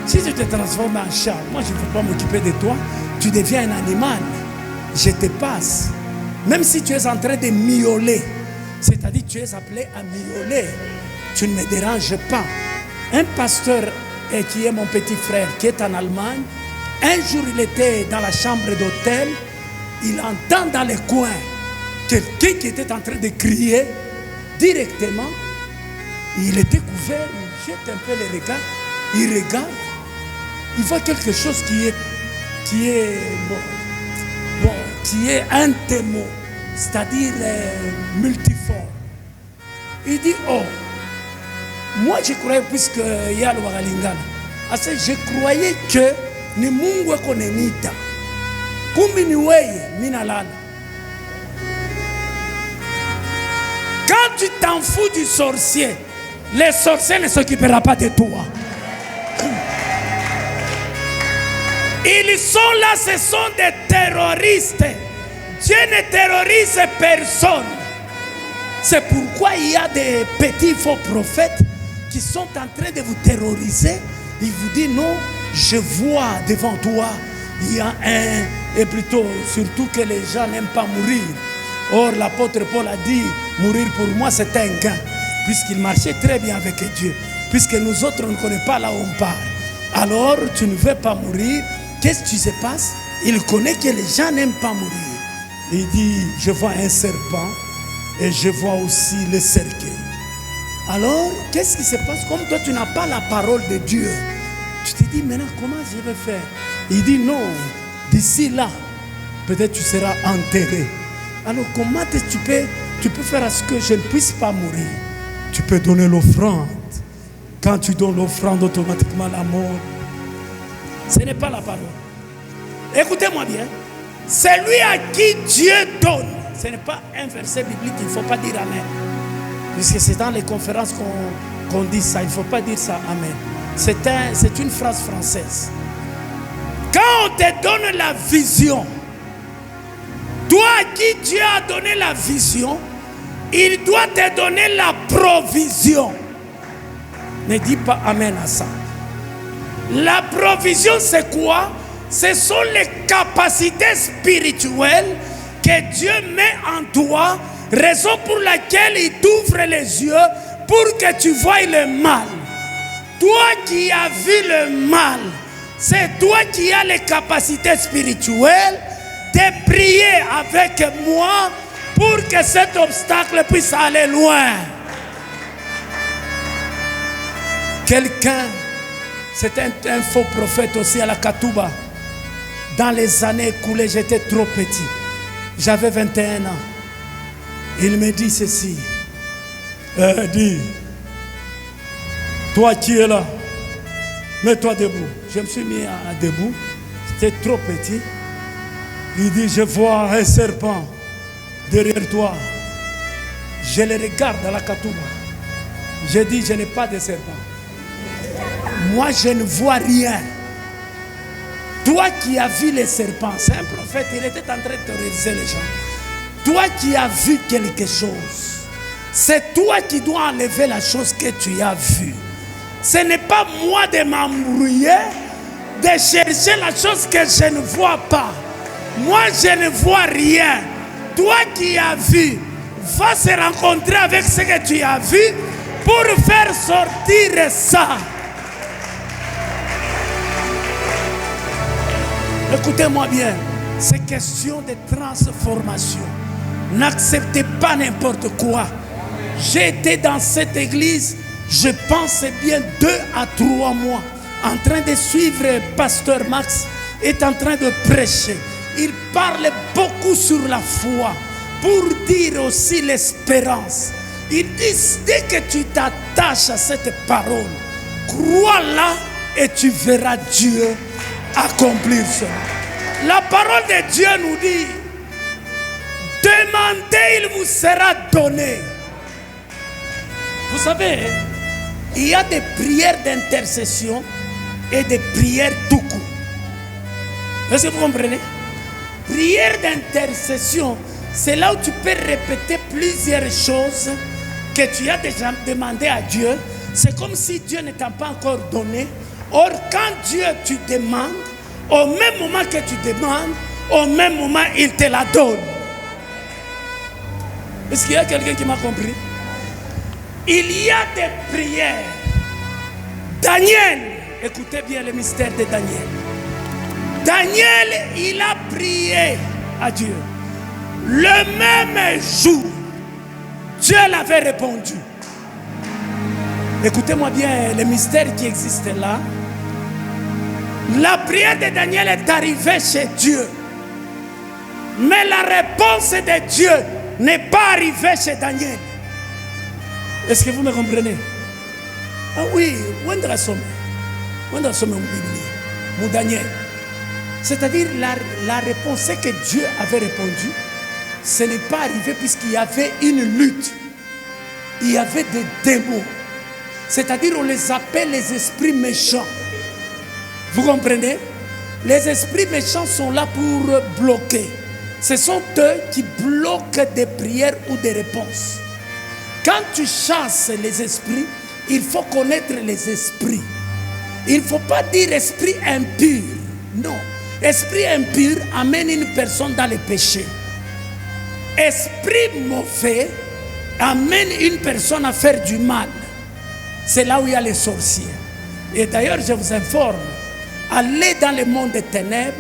Si tu te transformes en chat, moi je ne veux pas m'occuper de toi. Tu deviens un animal. Je te passe. Même si tu es en train de miauler, c'est-à-dire tu es appelé à miauler, tu ne me déranges pas. Un pasteur qui est mon petit frère, qui est en Allemagne, un jour il était dans la chambre d'hôtel, il entend dans les coins quelqu'un qui était en train de crier directement. Il était couvert, il jette un peu les regards, il regarde, il voit quelque chose qui est un témoin, c'est-à-dire multiforme. Il dit, oh, moi je croyais, puisque il y a le Wagalingala, je croyais que ni Mungu konenita. Kumbi ni weye minalala. Quand tu t'en fous du sorcier, les sorciers ne s'occuperont pas de toi. Ils sont là, ce sont des terroristes. Dieu ne terrorise personne. C'est pourquoi il y a des petits faux prophètes qui sont en train de vous terroriser. Ils vous disent non, je vois devant toi, il y a un, et plutôt, surtout que les gens n'aiment pas mourir. Or, l'apôtre Paul a dit, mourir pour moi c'est un gain, puisqu'il marchait très bien avec Dieu, puisque nous autres on ne connaît pas là où on part. Alors, tu ne veux pas mourir, qu'est-ce qui se passe? Il connaît que les gens n'aiment pas mourir. Il dit, je vois un serpent et je vois aussi le cercueil. Alors, qu'est-ce qui se passe? Comme toi, tu n'as pas la parole de Dieu, tu te dis, maintenant, comment je vais faire? Il dit, non, d'ici là, peut-être tu seras enterré. Alors comment tu peux faire à ce que je ne puisse pas mourir? Tu peux donner l'offrande. Quand tu donnes l'offrande, automatiquement la mort. Ce n'est pas la parole. Écoutez-moi bien. Celui à qui Dieu donne, ce n'est pas un verset biblique, il ne faut pas dire Amen. Puisque c'est dans les conférences qu'on dit ça, il ne faut pas dire ça Amen. C'est une phrase française. Quand on te donne la vision, toi à qui Dieu a donné la vision, il doit te donner la provision. Ne dis pas Amen à ça. La provision, c'est quoi? Ce sont les capacités spirituelles que Dieu met en toi, raison pour laquelle il t'ouvre les yeux pour que tu voies le mal. Toi qui as vu le mal, c'est toi qui as les capacités spirituelles de prier avec moi pour que cet obstacle puisse aller loin. Quelqu'un, c'était un faux prophète aussi à la Katouba. Dans les années écoulées, j'étais trop petit. J'avais 21 ans. Il me dit ceci. Dis, toi qui es là, mets-toi debout. Je me suis mis debout. J'étais trop petit. Il dit, je vois un serpent derrière toi. Je le regarde à la Katouba. Je dis, je n'ai pas de serpent. Moi, je ne vois rien. Toi qui as vu les serpents, c'est un prophète, il était en train de terroriser les gens. Toi qui as vu quelque chose, c'est toi qui dois enlever la chose que tu as vue. Ce n'est pas moi de m'embrouiller, de chercher la chose que je ne vois pas. Moi, je ne vois rien. Toi qui as vu, va se rencontrer avec ce que tu as vu pour faire sortir ça. Écoutez-moi bien, c'est question de transformation. N'acceptez pas n'importe quoi. J'ai été dans cette église, je pense bien 2 à 3 mois, en train de suivre Pasteur Max, est en train de prêcher. Il parle beaucoup sur la foi, pour dire aussi l'espérance. Il dit, dès que tu t'attaches à cette parole, crois-la et tu verras Dieu accomplir cela. La parole de Dieu nous dit, demandez, il vous sera donné. Vous savez, il y a des prières d'intercession et des prières tout court. Est-ce que vous comprenez? Prière d'intercession, c'est là où tu peux répéter plusieurs choses que tu as déjà demandé à Dieu. C'est comme si Dieu ne t'a pas encore donné. Or, quand Dieu tu demandes, au même moment que tu demandes, au même moment, il te la donne. Est-ce qu'il y a quelqu'un qui m'a compris? Il y a des prières. Daniel, écoutez bien le mystère de Daniel. Daniel, il a prié à Dieu. Le même jour, Dieu l'avait répondu. Écoutez-moi bien le mystère qui existe là. La prière de Daniel est arrivée chez Dieu. Mais la réponse de Dieu n'est pas arrivée chez Daniel. Est-ce que vous me comprenez? Ah oui, où est la somme? Où est la somme au Daniel? C'est-à-dire la réponse, c'est que Dieu avait répondu. Ce n'est pas arrivé puisqu'il y avait une lutte. Il y avait des démons. C'est-à-dire on les appelle les esprits méchants. Vous comprenez? Les esprits méchants sont là pour bloquer. Ce sont eux qui bloquent des prières ou des réponses. Quand tu chasses les esprits, il faut connaître les esprits. Il ne faut pas dire esprit impur. Non. Esprit impur amène une personne dans le péché. Esprit mauvais amène une personne à faire du mal. C'est là où il y a les sorciers. Et d'ailleurs, je vous informe, allez dans le monde des ténèbres,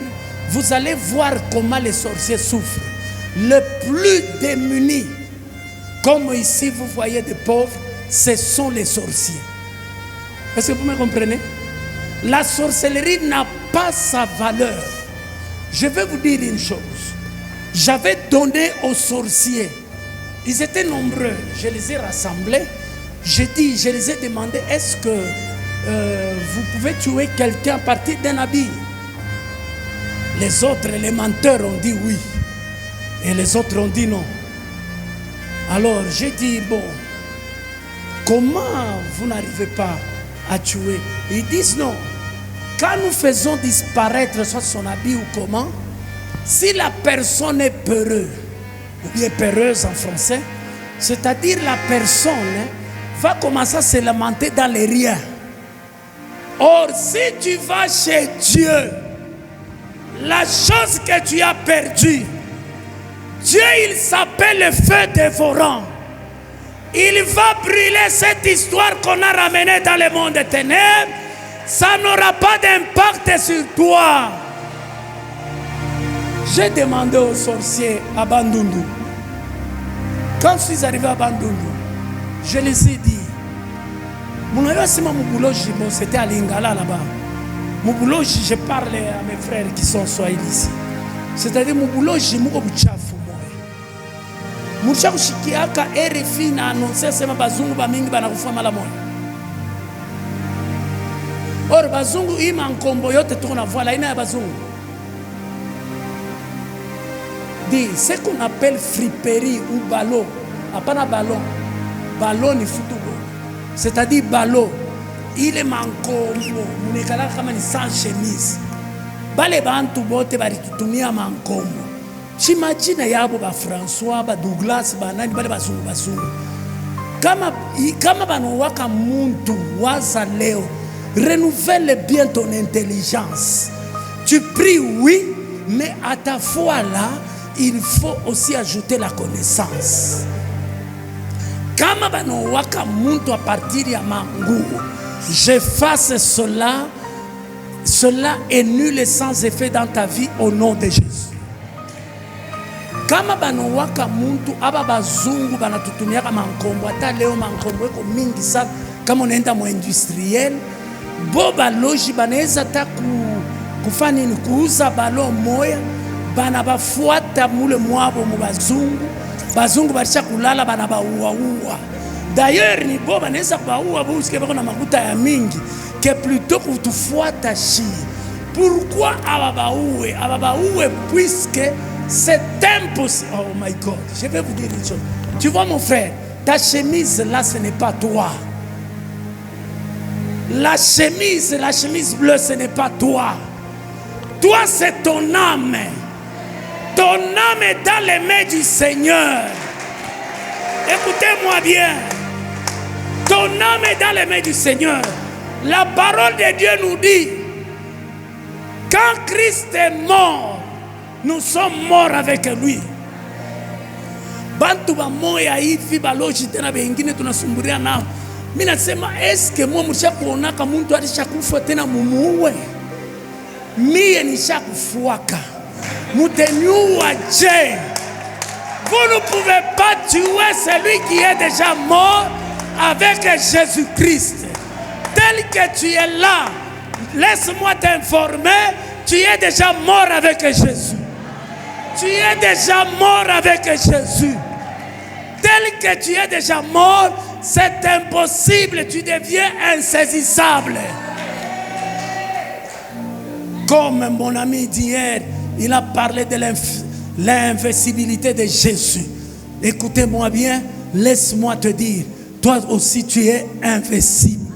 vous allez voir comment les sorciers souffrent. Le plus démuni, comme ici vous voyez des pauvres, ce sont les sorciers. Est-ce que vous me comprenez? La sorcellerie n'a pas sa valeur. Je vais vous dire une chose. J'avais donné aux sorciers. Ils étaient nombreux. Je les ai rassemblés. Je les ai demandé, est-ce que vous pouvez tuer quelqu'un à partir d'un habit? Les autres, les menteurs ont dit oui. Et les autres ont dit non. Alors j'ai dit, bon, comment vous n'arrivez pas à tuer? Ils disent non. Quand nous faisons disparaître soit son habit ou comment, si la personne est peureuse, ou bien peureuse en français, c'est-à-dire la personne va commencer à se lamenter dans les riens. Or, si tu vas chez Dieu, la chose que tu as perdue, Dieu, il s'appelle le feu dévorant. Il va brûler cette histoire qu'on a ramenée dans le monde des ténèbres. Ça n'aura pas d'impact sur toi. J'ai demandé aux sorciers à Bandundu. Quand je suis arrivé à Bandundu, je les ai dit, c'était à Lingala là-bas. Mon boulot, je parlais à mes frères qui sont swahili ici. C'est-à-dire, mon boulot, je me suis Mouchaku shikiaka RFI na annoncer sema bazungu ba mingi banakufa mala moja. Or bazungu ima nkombo yote tuko na voila ina ya bazungu. Dit ce qu'on appelle friperie ou ballon, apana ballon. Ballon ni football. C'est-à-dire ballon, il est mankombo, munekala kama ni sans chemise. Bale bantu bote bari tutumia mankombo. J'imagine yabo ba François, ba Douglas, ba nani bale bazungu. Kama banowaka muntu waza leo, renouvelle bien ton intelligence. Tu pries oui, mais à ta foi là, il faut aussi ajouter la connaissance. Kama banowaka muntu à partir ya mangu, je fasse cela est nul et sans effet dans ta vie au nom de Jésus. Kama banowaka muntu aba bazungu banatutumiaka mankombo ata leo mankombo eko mingi sana kama unaenda mu industriel bo baloji banaweza ta kufanya ni kuuza balo moya bana bafuata mule mwabo mu bazungu balisha kulala bana baua. D'ailleurs ni bo banaweza baua buske bako na makuta ya mingi que plutôt kutufuata shi. Pourquoi aba baue puisque c'est impossible. Oh my God, je vais vous dire une chose. Tu vois mon frère, ta chemise là, ce n'est pas toi. La chemise bleue, ce n'est pas toi. Toi, c'est ton âme. Ton âme est dans les mains du Seigneur. Écoutez-moi bien. Ton âme est dans les mains du Seigneur. La parole de Dieu nous dit, quand Christ est mort, nous sommes morts avec lui. Bantu ba moya hivi baloji tena bengine tunasumburia nao. Mimi nasema eske mwa mshakuonaka muntu alishakufa tena mumuue. Mie nishakufuaka. Muteniua je. Vous ne pouvez pas tuer celui qui est déjà mort avec Jésus-Christ. Tel que tu es là, laisse-moi t'informer, tu es déjà mort avec Jésus. Tu es déjà mort avec Jésus. Tel que tu es déjà mort, c'est impossible, tu deviens insaisissable. Comme mon ami d'hier, il a parlé de l'invincibilité de Jésus. Écoutez-moi bien, laisse-moi te dire, toi aussi tu es invincible.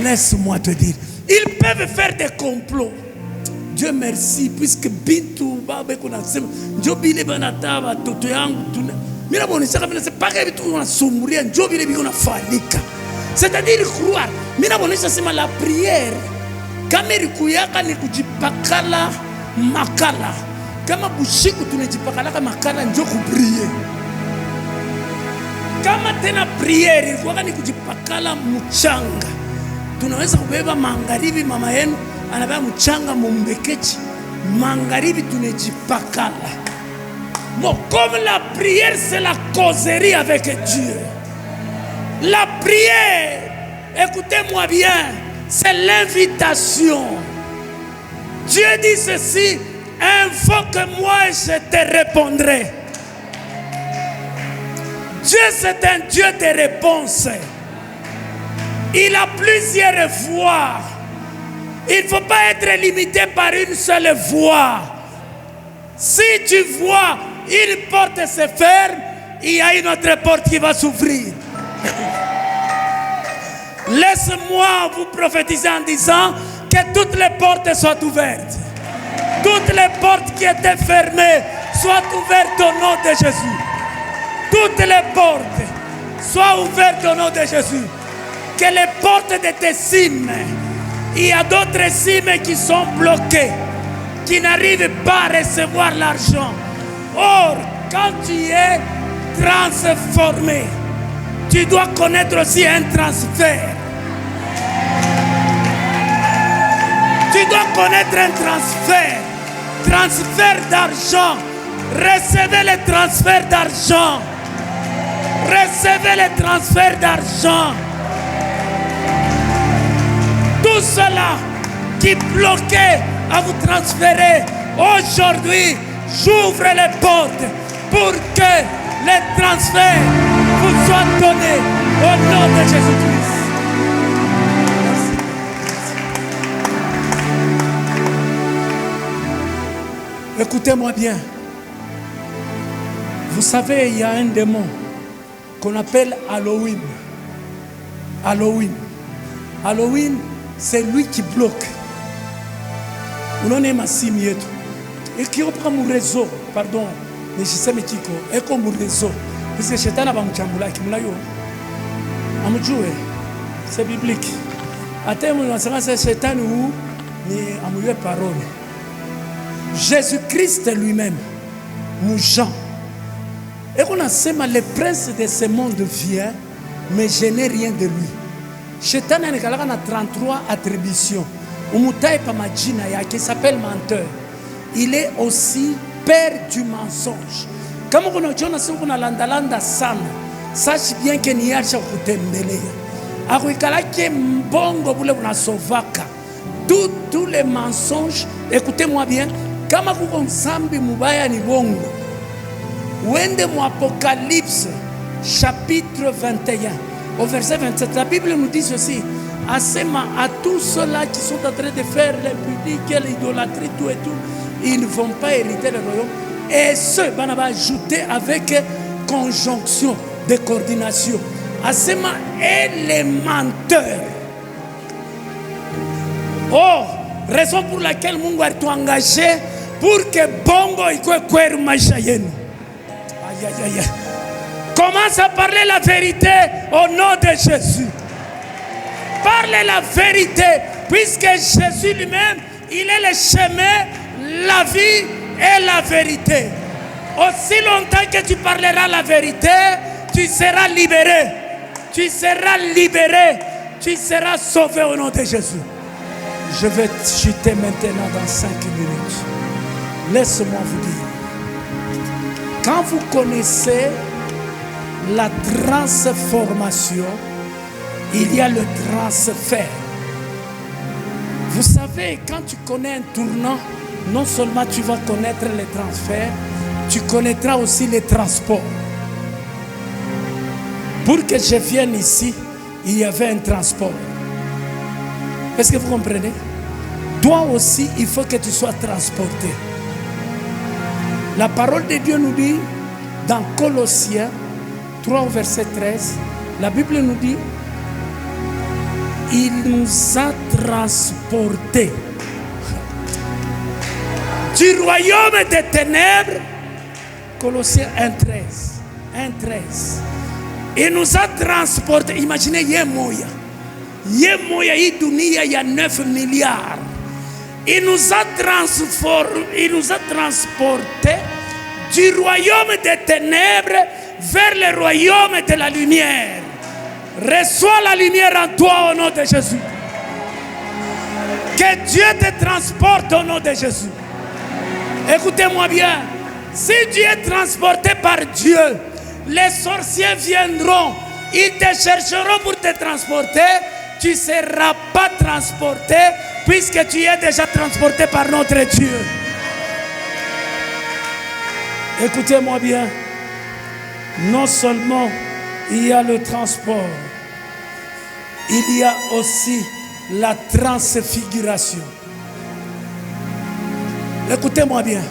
Laisse-moi te dire, ils peuvent faire des complots. Dieu merci, puisque bintu babe kuna sema njo bile banata batoto yangu tuna mira bonisaka mina c'est pas que bitu na sumuria njo bile biko nafanyika. C'est-à-dire croire. Mira bonisha sema la prière kama ilikuyaka ni kujipakala makala. Kama bushiku tunajipakala makala njo kuprier. Kama tena prière ilikuwa ni kujipakala mchanga. Tunaweza kubeba magharibi mama yenu anabeba mchanga mumbekechi magharibi tunajipakala. Bon, comme la prière c'est la causerie avec Dieu. La prière, écoutez-moi bien, c'est l'invitation. Dieu dit ceci, invoque moi et je te répondrai. Dieu, c'est un Dieu de réponse. Il a plusieurs voies. Il ne faut pas être limité par une seule voie. Si tu vois une porte se ferme, il y a une autre porte qui va s'ouvrir. Laisse-moi vous prophétiser en disant que toutes les portes soient ouvertes. Toutes les portes qui étaient fermées soient ouvertes au nom de Jésus. Toutes les portes soient ouvertes au nom de Jésus. Que les portes de tes cimes, il y a d'autres cimes qui sont bloquées, qui n'arrivent pas à recevoir l'argent. Or, quand tu es transformé, tu dois connaître aussi un transfert. Tu dois connaître un transfert. Transfert d'argent. Recevez le transfert d'argent. Recevez le transfert d'argent. Tout cela qui bloquait à vous transférer, aujourd'hui, j'ouvre les portes pour que les transferts vous soient donnés au nom de Jésus-Christ. Écoutez-moi bien. Vous savez, il y a un démon qu'on appelle Halloween. Halloween. Halloween, c'est lui qui bloque. On est massif mieto. Et qui reprend mon réseau, pardon, mais je sais mais qui est comme mon réseau. Parce que Satan a pas mchambula qui m'a yo. Amujue, c'est biblique. À terme, on sait c'est Satan ou ni amouille parole. Jésus-Christ lui-même, nous Jean. Et qu'on a sait le prince de ce monde vient, mais je n'ai rien de lui. Satan a 33 attributions. Qui s'appelle menteur. Il est aussi père du mensonge. Comme on a landalanda sana, sache bien que n'y a pas de tembelea. Akwikala ke mbongo bule unasovaka. Tous les mensonges, écoutez-moi bien, kama kuko nsambi mubaya ni bongo. Wende mu Apocalypse chapitre 21 au verset 27, la Bible nous dit ceci: à tous ceux-là qui sont en train de faire l'impudique, l'idolâtrie, tout et tout, ils ne vont pas hériter le royaume. Et ceux, on va ajouter avec conjonction de coordination. Asema et les menteurs. Oh, raison pour laquelle Mungu a été engagé pour que Bongo ikoe kweru maisha yenu. Aïe aïe aïe. Commence à parler la vérité au nom de Jésus. Parlez la vérité, puisque Jésus lui-même, il est le chemin, la vie et la vérité. Aussi longtemps que tu parleras la vérité, tu seras libéré. Tu seras libéré. Tu seras sauvé au nom de Jésus. Je vais chuter maintenant dans 5 minutes. Laisse-moi vous dire. Quand vous connaissez la transformation, il y a le transfert. Vous savez, quand tu connais un tournant, non seulement tu vas connaître les transferts, tu connaîtras aussi les transports. Pour que je vienne ici, il y avait un transport. Est-ce que vous comprenez? Toi aussi, il faut que tu sois transporté. La parole de Dieu nous dit, dans Colossiens 3, verset 13, la Bible nous dit, il nous a transportés du royaume des ténèbres. Colossiens 1,13. Il nous a transportés. Imaginez, Yemoya, hii dunia, il y a 9 milliards. Il nous a transportés du royaume des ténèbres vers le royaume de la lumière. Reçois la lumière en toi au nom de Jésus. Que Dieu te transporte au nom de Jésus. Écoutez-moi bien. Si tu es transporté par Dieu, les sorciers viendront. Ils te chercheront pour te transporter. Tu ne seras pas transporté puisque tu es déjà transporté par notre Dieu. Écoutez-moi bien. Non seulement il y a le transport, il y a aussi la transfiguration. Écoutez-moi bien.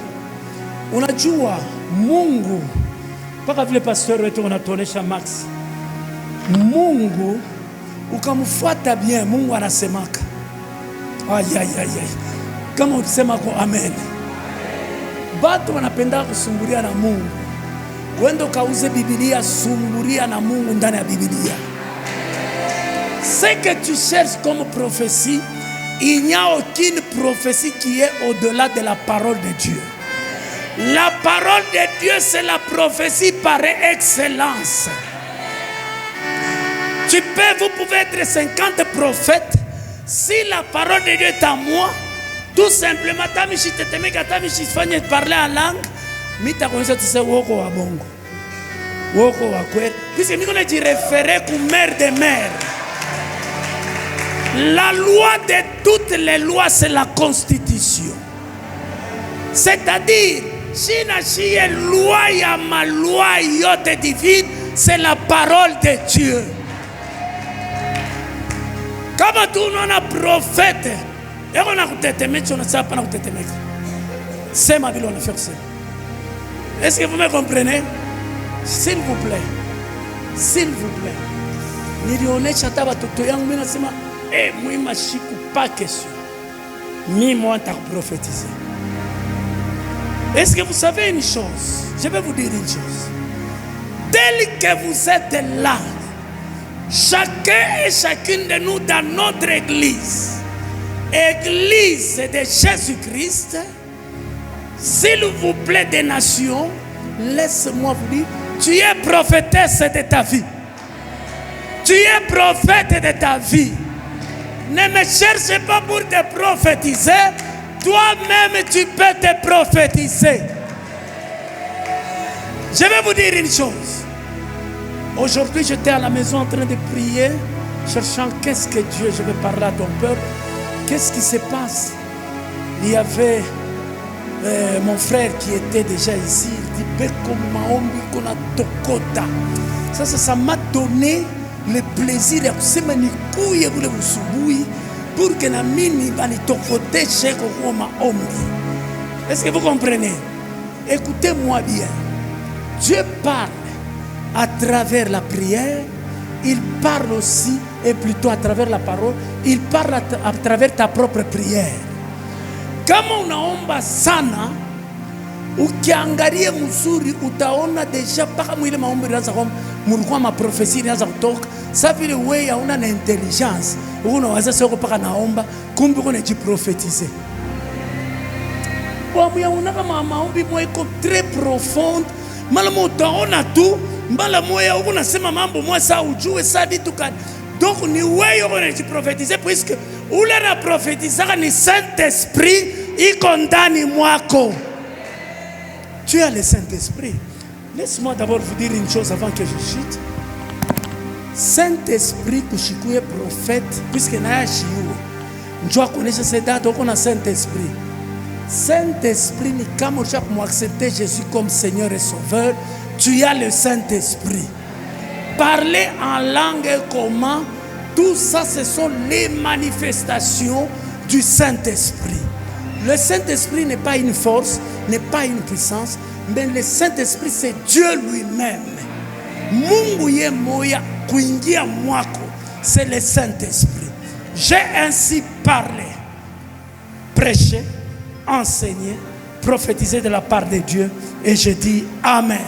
Unajua Mungu, mpaka vile pastor wetu anatuonesha Max, Mungu ukamfuata bien, Mungu anasemaka. Kama utasema kwa amen. Batu wanapenda kusumbulia na Mungu. Wendo kauze Biblia, sumbulia na Mungu ndani ya Biblia. Ce que tu cherches comme prophétie, il n'y a aucune prophétie qui est au-delà de la parole de Dieu. La parole de Dieu, c'est la prophétie par excellence. Vous pouvez être 50 prophètes. Si la parole de Dieu est à moi, tout simplement, parler en langue, mita connaître tu sais woko wa bongo. Woko wa kweli. Puisque nous on dit référer comme mère de mère. La loi de toutes les lois, c'est la constitution. C'est-à-dire, si la loi ya ma loi yote divine, c'est la parole de Dieu. Kama tu unaona prophète, eko na kutetemeka, unasema pana kutetemeka. Sema vile unafanya kusema. Est-ce que vous me comprenez? S'il vous plaît. S'il vous plaît. Nilionesha hata watoto yangu mimi nasema, muima shiku pas question. Mimi moi ta prophétiser. Est-ce que vous savez une chose? Je vais vous dire une chose. Tel que vous êtes là, chacun et chacune de nous dans notre église, église de Jésus-Christ, s'il vous plaît des nations, laisse-moi vous dire, tu es prophétesse de ta vie. Tu es prophète de ta vie. Ne me cherche pas pour te prophétiser. Toi-même, tu peux te prophétiser. Je vais vous dire une chose. Aujourd'hui, j'étais à la maison en train de prier, cherchant qu'est-ce que Dieu, je vais parler à ton peuple. Qu'est-ce qui se passe? Il y avait mon frère qui était déjà ici. Il dit, ça m'a donné le plaisir de pour que namini bali tokote cheko kwa maombi. Est-ce que vous comprenez? Écoutez-moi bien. Dieu parle à travers la prière, il parle aussi, et plutôt à travers la parole, il parle à travers ta propre prière. Kama unaomba sana, ukiangalia mzuri utaona deja paka mwile maombi inaanza kwa mulikuwa maprofesi inaanza kutoka. Sa vile wewe hauna na intelligence, unawaza sio paka naomba, kumbe uko unajiprofetiser. Kwa mwana kama maombi moyo iko très profonde, mala utaona tu, mbala moyo uko unasema mambo moyo saa ujue saa vitu kani. Donc ni wewe uko unajiprofetiser puisque ule na prophétiser ni Saint-Esprit iko ndani mwako. Tu as le Saint-Esprit. Laisse-moi d'abord vous dire une chose avant que je chute. Saint-Esprit kushikuye prophète puisque na shiuwe. Njoo kuonesha sedata uko na Saint-Esprit. Saint-Esprit ni kama unataka kumaccepter Jésus comme Seigneur et Sauveur, tu as le Saint-Esprit. Parler en langue comment, tout ça ce sont les manifestations du Saint-Esprit. Le Saint-Esprit n'est pas une force, n'est pas une puissance, mais le Saint-Esprit c'est Dieu lui-même. Mungu ye moya kuingia mwako, c'est le Saint-Esprit. J'ai ainsi parlé, prêché, enseigné, prophétisé de la part de Dieu et je dis Amen.